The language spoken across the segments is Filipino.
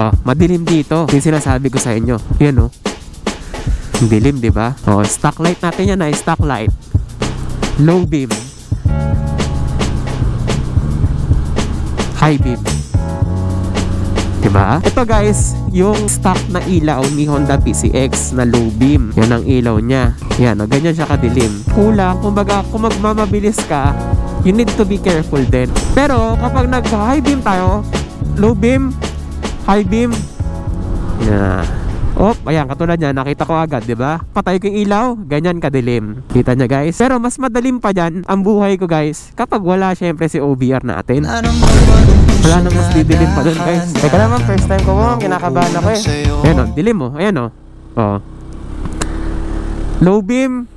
to. Madilim dito. Yung sinasabi ko sa inyo. Yan, oh. Dilim, di ba? Oh, stock light natin yan, ay stock light. Low beam. High beam. Diba? Ito guys, yung stock na ilaw ni Honda PCX na low beam. Yan ang ilaw niya. Yan, o, ganyan siya kadilim. Kulang, kumbaga, kung magmamabilis ka, you need to be careful din. Pero, kapag nag-high beam tayo, low beam, high beam, yan. Oh, ayan, katulad niya, nakita ko agad, di ba? Patay ko yung ilaw, ganyan kadilim. Kita niya guys. Pero mas madalim pa dyan ang buhay ko guys, kapag wala syempre si OBR natin. Wala nang mas didilim pa dun guys. Teka naman, first time ko mo, kinakabahan ako eh. Ayan o, dilim mo, ayan o. Oh. Low beam,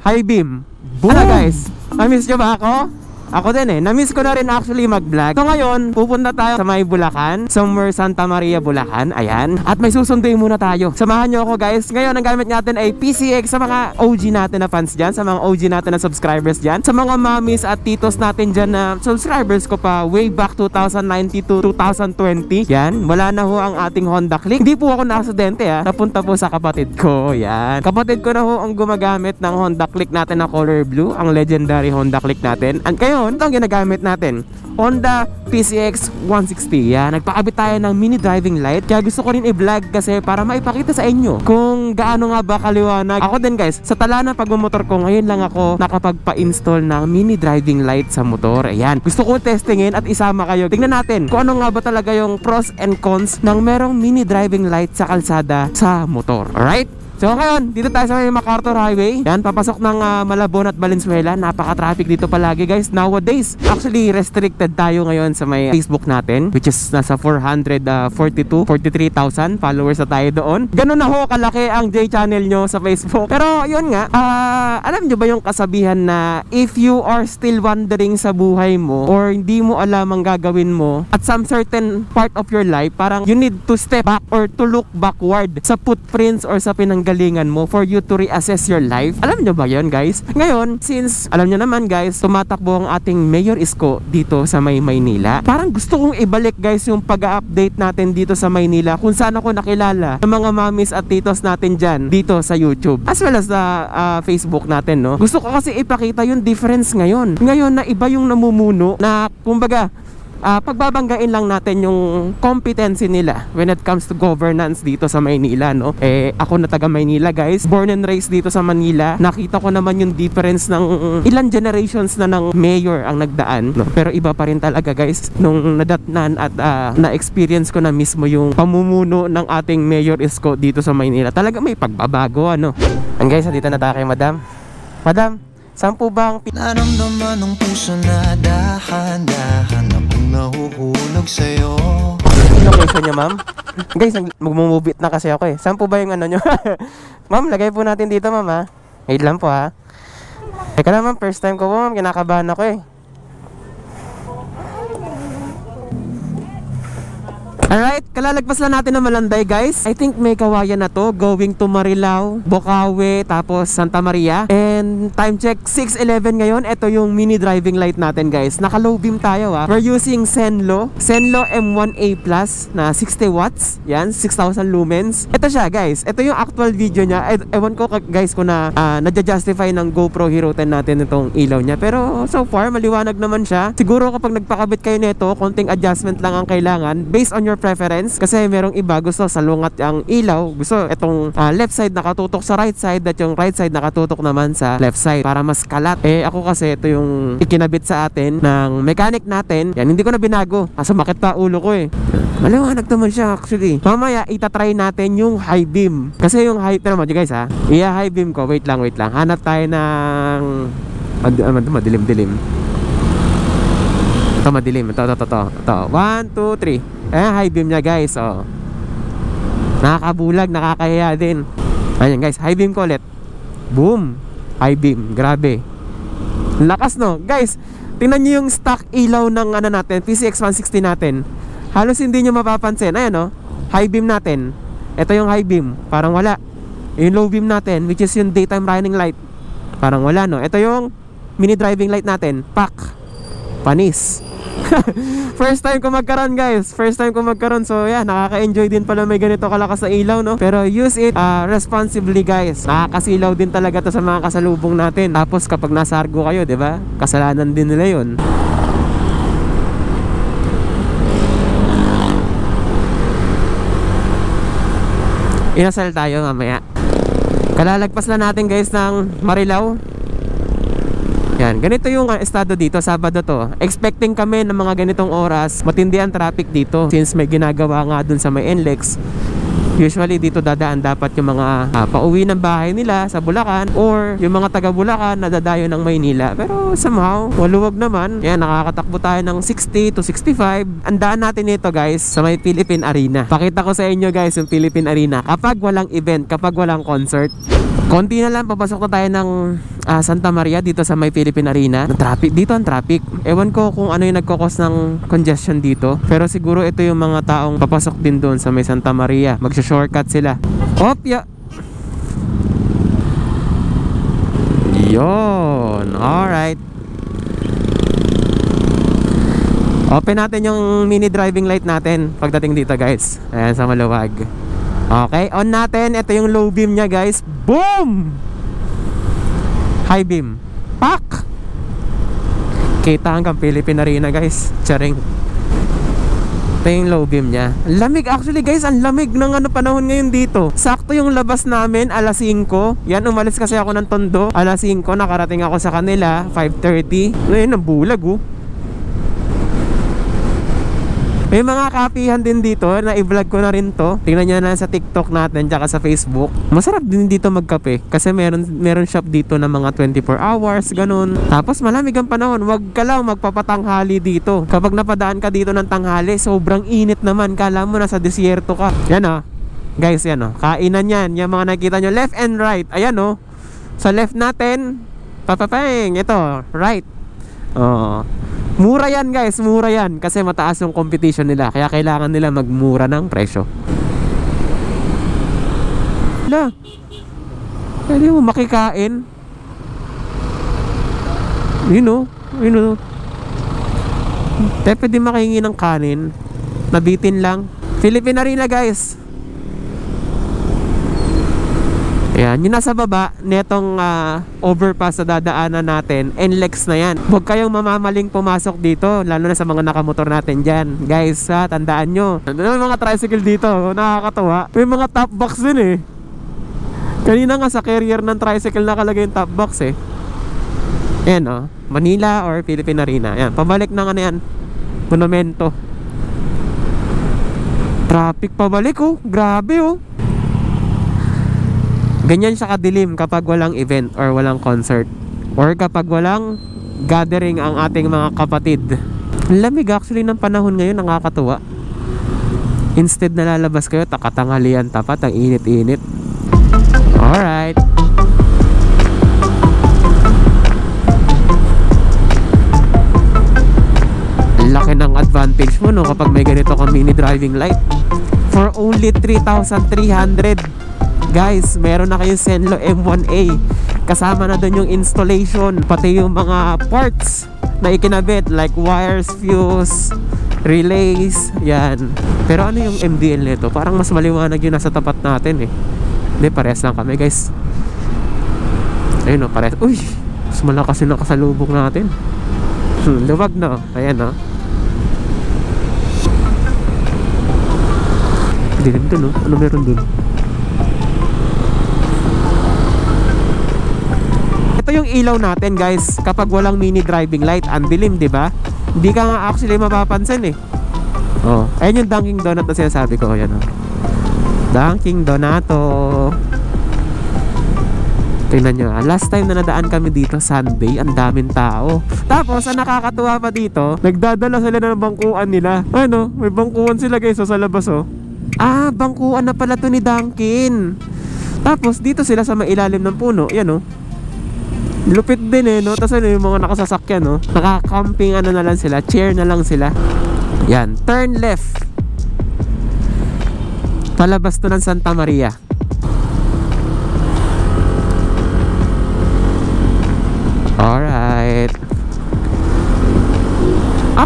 high beam. Boom! Ano guys, na-miss nyo ba ako? Ako din eh, na-miss ko na rin actually mag-vlog. So ngayon, pupunta tayo sa may Bulacan, somewhere Santa Maria, Bulacan. Ayan, at may susunduin muna tayo. Samahan nyo ako guys. Ngayon, ang gamit natin ay PCX sa mga OG natin na fans dyan, sa mga OG natin na subscribers dyan, sa mga mommies at titos natin dyan na subscribers ko pa way back 2019 to 2020. Yan, wala na ho ang ating Honda Click. Hindi po ako na-aksidente ha, napunta po sa kapatid ko. Yan, kapatid ko na ho ang gumagamit ng Honda Click natin na color blue, ang legendary Honda Click natin. And kayo, ito ang ginagamit natin, Honda PCX 160. Yan, nagpakabit tayo ng mini driving light. Kaya gusto ko rin i-vlog kasi para maipakita sa inyo kung gaano nga ba kaliwanag. Ako din guys, sa tala ng pagmumotor ko, ngayon lang ako nakapagpa-install ng mini driving light sa motor. Ayan, gusto ko testingin at isama kayo. Tingnan natin kung ano nga ba talaga yung pros and cons ng merong mini driving light sa kalsada sa motor. Alright? So ngayon, dito tayo sa may MacArthur Highway. Yan, papasok ng Malabon at Valenzuela. Napaka-traffic dito palagi guys. Nowadays, actually restricted tayo ngayon sa may Facebook natin, which is nasa 43,000 followers na tayo doon. Ganun na ho kalaki ang J-channel nyo sa Facebook. Pero yun nga, alam nyo ba yung kasabihan na if you are still wondering sa buhay mo or hindi mo alam ang gagawin mo at some certain part of your life, parang you need to step back or to look backward sa footprints or sa galingan mo for you to reassess your life. Alam nyo ba yun guys? Ngayon, since alam nyo naman guys, tumatakbo ang ating Mayor Isko dito sa may Maynila. Parang gusto kong ibalik guys yung pag-update natin dito sa Maynila, kung saan ako nakilala ng mga mommies at titos natin dyan dito sa YouTube as well as sa Facebook natin, no? Gusto ko kasi ipakita yung difference ngayon. Ngayon na iba yung namumuno na kumbaga pagbabanggain lang natin yung competency nila when it comes to governance dito sa Maynila, no? Ako na taga Maynila guys, born and raised dito sa Manila. Nakita ko naman yung difference ng ilang generations na ng mayor ang nagdaan, no? Pero iba pa rin talaga guys nung nadatnan at na-experience ko na mismo yung pamumuno ng ating Mayor Isko dito sa Maynila. Talaga may pagbabago, ano? And guys, dito na tayo kay Madam. Madam, saan po ba ang naramdaman ng puso na dahan-dahan akong nahuhulog sa'yo? Ano question niya, ma'am? Guys, magmumubit na kasi ako eh. Saan po ba yung ano nyo? Ma'am, lagay po natin dito, ma'am ha. Wait lang po ha. Teka lang ma'am, first time ko po ma'am, kinakabahan ako eh. Alright, kalalagpas lang natin ng Malanday guys. I think may kawayan na to, going to Marilao, Bocaue, tapos Santa Maria. And time check, 6:11 ngayon. Ito yung mini driving light natin guys. Naka low beam tayo ha. We're using Senlo M1A Plus na 60 watts. Yan, 6,000 lumens. Ito siya guys, ito yung actual video niya. Ewan ko guys kung nadja-justify ng GoPro Hero 10 natin itong ilaw niya. Pero so far, maliwanag naman siya. Siguro kapag nagpakabit kayo nito, konting adjustment lang ang kailangan based on your preference, kasi merong iba gusto salungat ang ilaw, gusto itong left side nakatutok sa right side at yung right side nakatutok naman sa left side para mas kalat. Ako kasi ito yung ikinabit sa atin ng mechanic natin. Yan, hindi ko na binago kasi makit pa ulo ko eh. Maliwanag naman siya actually. Mamaya itatry natin yung high beam, kasi yung high, pero mo guys ha, high beam ko, wait lang, hanap tayo ng madilim-dilim. Ito madilim, ito 1, 2, 3. High beam niya guys, oh. Nakakabulag, nakakahiya din. Ayan guys, high beam ko ulit. Boom, high beam, grabe. Lakas no, guys. Tingnan niyo yung stock ilaw ng ano natin, PCX 160 natin. Halos hindi niyo mapapansin. Ayan no, high beam natin. Ito yung high beam, parang wala. Yung low beam natin, which is yung daytime running light, parang wala no. Ito yung mini driving light natin, pak, panis. First time ko magkaroon, guys. First time ko magkaroon. So yeah, nakaka-enjoy din pala may ganito kalakas na ilaw, no? Pero use it responsibly, guys. Nakakasilaw din talaga to sa mga kasalubong natin. Tapos kapag nasa Argo kayo, di ba? Kasalanan din nila yun. Inasal tayo mamaya. Kalalagpas na natin, guys, ng Marilao. Yan, ganito yung estado dito, Sabado to. Expecting kami ng mga ganitong oras, matindi ang traffic dito. Since may ginagawa nga dun sa may NLEX, usually dito dadaan dapat yung mga pauwi ng bahay nila sa Bulacan, or yung mga taga Bulacan na dadayo ng Maynila. Pero somehow, waluwag naman. Yan, nakakatakbo tayo ng 60 to 65. Andaan natin ito, guys, sa may Philippine Arena. Pakita ko sa inyo, guys, yung Philippine Arena kapag walang event, kapag walang concert. Konti na lang, papasok na tayo ng Santa Maria dito sa may Philippine Arena. Traffic dito, ang traffic. Ewan ko kung ano yung nagkakos ng congestion dito, pero siguro ito yung mga taong papasok din doon sa may Santa Maria. Magsha-shortcut sila. Opya! Yon, alright. Open natin yung mini driving light natin pagdating dito, guys. Ayan, sa maluwag. Okay, on natin. Ito yung low beam nya, guys. Boom! High beam. Pak! Kita hanggang Philippine Arena, guys. Charing. Ito yung low beam nya. Lamig actually, guys. Ang lamig ng panahon ngayon dito. Sakto yung labas namin, alas 5. Yan, umalis kasi ako ng Tondo. Alas 5, nakarating ako sa kanila 5:30. Ngayon, ang bulag, oh. May mga kapihan din dito na i-vlog ko na rin to. Tingnan nyo na sa TikTok natin tsaka sa Facebook. Masarap din dito magkape kasi meron shop dito na mga 24 hours, ganun. Tapos malamig ang panahon. Wag ka lang magpapatanghali dito. Kapag napadaan ka dito ng tanghali, sobrang init naman. Kala mo nasa desierto ka. Yan, oh. Guys, yan, oh. Kainan yan. Yung mga nakikita nyo left and right. Ayan, oh. Sa left natin, papapeng. Ito, right. Oh. Mura yan, guys, mura yan. Kasi mataas yung competition nila. Kaya kailangan nila magmura ng presyo. Wala. Pwede mo makikain. Yun o. Yun o. Pwede makahingi ng kanin. Nabitin lang. Philippine Arena, guys. Ayan, yung nasa baba netong overpass na dadaanan natin, NLEX na yan. Huwag kayong mamamaling pumasok dito, lalo na sa mga nakamotor natin dyan. Guys, tandaan nyo, may mga tricycle dito, nakakatawa. May mga top box din eh. Kanina nga sa carrier ng tricycle nakalagay yung top box eh. Ayan, oh, Manila or Philippine Arena. Ayan, pabalik ng ano yan, Monumento. Traffic pabalik, oh. Grabe, oh. Ganyan siya kadilim kapag walang event or walang concert or kapag walang gathering ang ating mga kapatid. Lamig actually ng panahon ngayon, nakakatuwa. Instead na lalabas kayo, takatanghalian tapat, ang init-init. Alright. Laki ng advantage mo, no, kapag may ganito kang mini driving light. For only 3,300. Guys, meron na kayong Zenlo M1A. Kasama na doon yung installation, pati yung mga parts na ikinabit like wires, fuse, relays, yan. Pero ano yung MDL nito? Parang mas maliwanag yung nasa tapat natin eh. Hindi, parehas lang kami, guys. Ayun o, parehas. Uy, mas malakas yung nakasalubong natin. Luwag na, ayan o. Dilim dun o, ano meron dun? Ito yung ilaw natin, guys. Kapag walang mini driving light, ang dilim, di ba? Hindi ka nga actually mapapansin eh. Oh, ayun yung Dunkin Donut na sinasabi ko, ayan oh. Dunkin Donato. Tingnan nyo, last time na nadaan kami dito Sunday, ang daming tao. Tapos ang nakakatuwa pa dito, nagdadala sila ng bangkuan nila. Ano, may bangkuan sila, guys, sa labas oh. Ah, bangkuan na pala to ni Dunkin. Tapos dito sila sa mailalim ng puno, yan oh. Lupit din eh, no? Tapos ano yung mga nakasasakyan, no? Naka-camping ano na lang sila, chair na lang sila. Yan, turn left. Palabas to ng Santa Maria. Alright.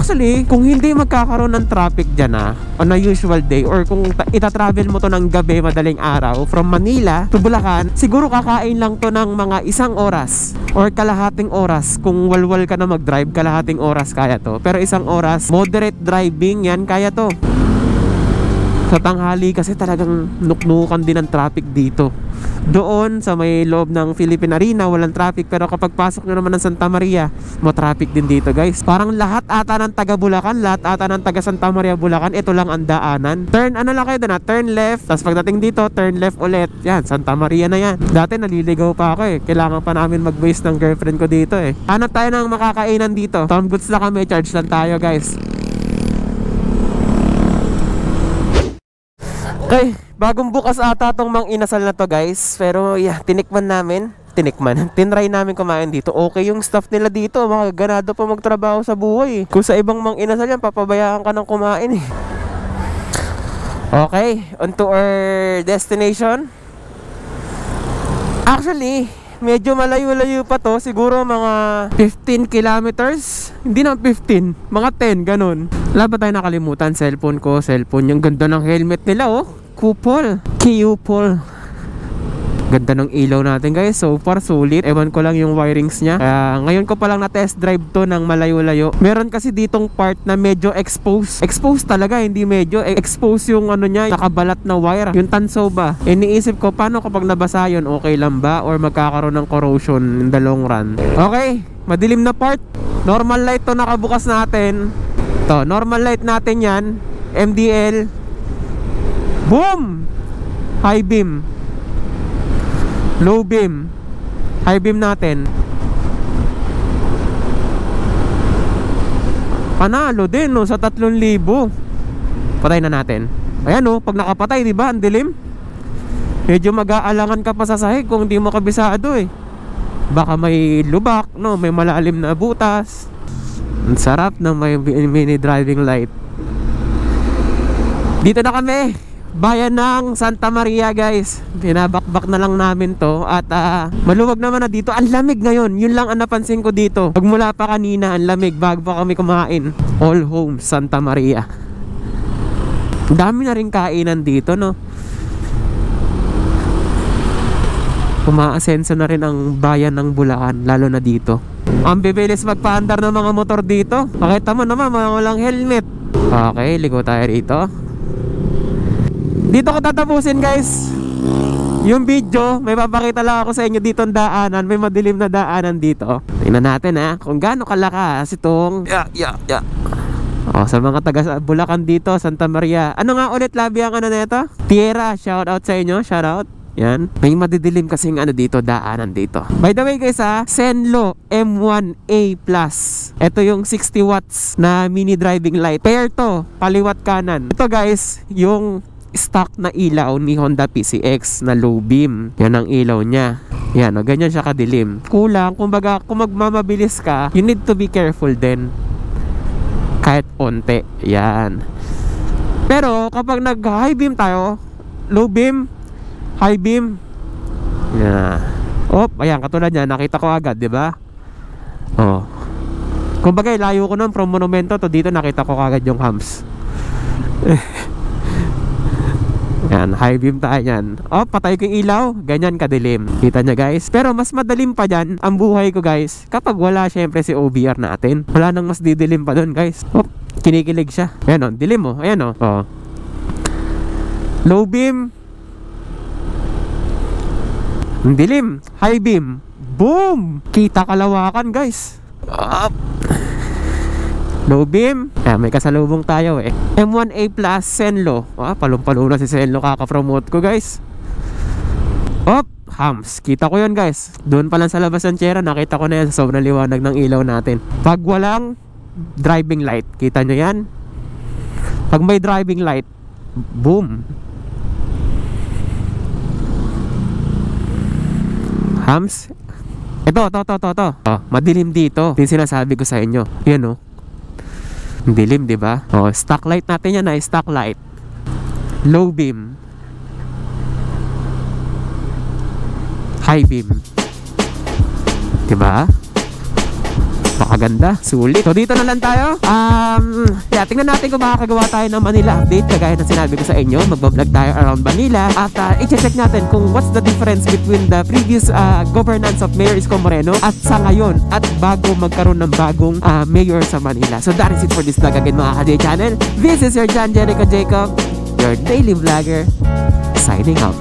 Actually, kung hindi magkakaroon ng traffic dyan on a usual day, or kung itatravel mo to ng gabi, madaling araw, from Manila to Bulacan, siguro kakain lang to ng mga 1 oras or kalahating oras. Kung walwal ka na mag-drive, kalahating oras kaya to. Pero 1 oras, moderate driving, yan, kaya to. Sa tanghali kasi talagang nuknukan din ang traffic dito. Doon sa may loob ng Philippine Arena walang traffic, pero kapag pasok nyo naman ng Santa Maria, traffic din dito, guys. Parang lahat ata ng taga Bulacan, lahat ata ng taga Santa Maria Bulacan, ito lang ang daanan. Turn ano lang kayo doon, turn left, tapos pagdating dito turn left ulit. Yan, Santa Maria na yan. Dati naliligaw pa ako kailangan pa namin mag-base ng girlfriend ko dito Hanap tayo ng makakainan dito. Tom Goods na kami, charge lang tayo, guys. Okay, bagong bukas ata tong Mang Inasal na to, guys. Pero yeah, tinry namin kumain dito. Okay yung staff nila dito, mga ganado pa magtrabaho sa buhay Kung sa ibang Mang Inasal yan, papabayaan ka ng kumain Okay, on to our destination. Actually, medyo malayo-layo pa to. Siguro mga 15 kilometers. Hindi na 15, mga 10, ganun. Wala ba tayo nakalimutan? Cellphone ko, cellphone. Yung ganda ng helmet nila Kupol, Q-Pol. Ganda ng ilaw natin, guys. So far sulit. Ewan ko lang yung wirings niya. Kaya ngayon ko pa lang na test drive to ng malayo-layo. Meron kasi ditong part na medyo exposed. Exposed talaga, hindi medyo. Exposed yung ano niya, nakabalat na wire. Yung tanso ba? Iniisip ko, paano kapag nabasa yun? Okay lang ba? Or magkakaroon ng corrosion in the long run? Okay, madilim na part. Normal light to nakabukas natin. To, normal light natin yan. MDL. Boom! High beam. Low beam. High beam natin. Panalo din sa 3,000. Patay na natin. Ayan pag nakapatay, di ba? Ang dilim. Medyo mag-aalangan ka pa sa sahig kung hindi mo kabisado Baka may lubak, may malalim na butas. Ang sarap ng may mini driving light. Dito na kami. Bayan ng Santa Maria, guys. Binabakbak na lang namin to. At maluwag naman na dito. Ang lamig ngayon. Yun lang ang napansin ko dito. Pagmula pa kanina, ang lamig bago pa kami kumain. All home Santa Maria. Dami na rin kainan dito, Umaasenso na rin ang bayan ng Bulacan, lalo na dito. Ang bibilis magpaandar ng mga motor dito. Makita mo naman, mga walang helmet. Okay, ligo tayo rito. Dito ko tatapusin, guys. Yung video, may papakita lang ako sa inyo dito ang daanan. May madilim na daanan dito. Tingnan natin kung gaano kalakas itong sa mga taga Bulacan dito, Santa Maria. Ano nga ulit labi ang nito? Tierra, shout out sa inyo, shout out. Yan. May madidilim kasing dito, daanan dito. By the way, guys Zenlo M1A Plus. Ito yung 60 watts na mini driving light. Pair to, kaliwat kanan. Ito, guys, yung stock na ilaw ni Honda PCX na low beam. Yan ang ilaw niya. Yan, ganyan siya kadilim. Kulang, kumbaga, kung magmamabilis ka, you need to be careful din. Kahit onte. Yan. Pero, kapag nag-high beam tayo, low beam, high beam, yan. Ayan, katulad niya, nakita ko agad, di ba? Kumbaga, layo ko nun from Monumento to dito, nakita ko agad yung hams. Yan, high beam tayo yan. Patay ko yung ilaw, ganyan kadilim. Kita nyo, guys. Pero mas madalim pa dyan ang buhay ko, guys, kapag wala syempre si OBR natin. Wala nang mas didilim pa dun, guys. Kinikilig siya. Ayan dilim ayan low beam, dilim, high beam, boom! Kita kalawakan, guys. Low beam. May kasalubong tayo M1A Plus Zenlo. Palong-palo na si Zenlo, kaka-promote ko, guys. Hams. Kita ko yun, guys. Doon pa lang sa labas ng Tierra, nakita ko na yan sa sobrang liwanag ng ilaw natin. Pag walang driving light, kita nyo yan? Pag may driving light, boom! Hams. Ito. Madilim dito. Yung sinasabi ko sa inyo. Yan dilim, di ba? Stock light natin yan stock light. Low beam. High beam. Di ba? Napakaganda, sulit. So dito na lang tayo. Yeah, tingnan natin kung makakagawa tayo ng Manila update. Kagaya na sinabi ko sa inyo, magbablog tayo around Manila. At i-check natin kung what's the difference between the previous governance of Mayor Isko Moreno at sa ngayon, at bago magkaroon ng bagong mayor sa Manila. So that is it for this vlog again, mga ka-J Channel. This is your John Jericho Jacob, your daily vlogger, signing out.